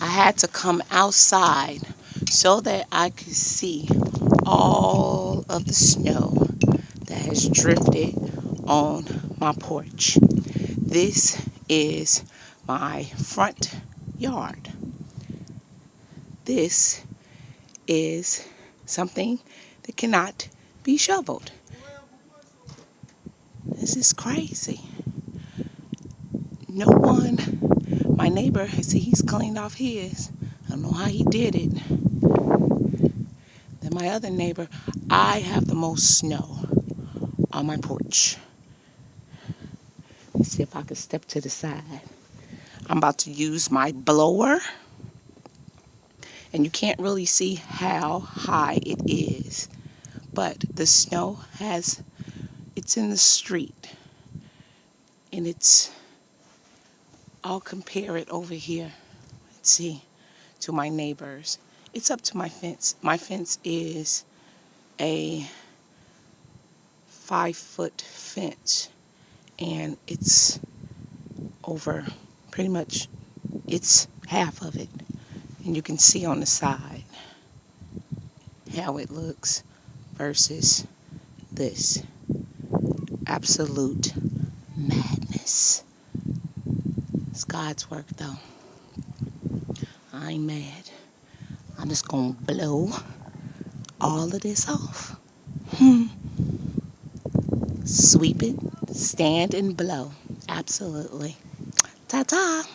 I had to come outside so that I could see all of the snow that has drifted on my porch. This is my front yard. This is something that cannot be shoveled. This is crazy. No one, my neighbor, he's cleaned off his. I don't know how he did it. Then my other neighbor, I have the most snow on my porch. Let's see if I can step to the side. I'm about to use my blower. And you can't really see how high it is. But the snow it's in the street. And I'll compare it over here. Let's see, to my neighbors. It's up to my fence. My fence is a 5-foot fence. And it's over, pretty much, it's half of it. And you can see on the side how it looks versus this. Absolute madness. It's God's work, though. I ain't mad. I'm just gonna blow all of this off. Sweep it, stand and blow. Absolutely. Ta-ta.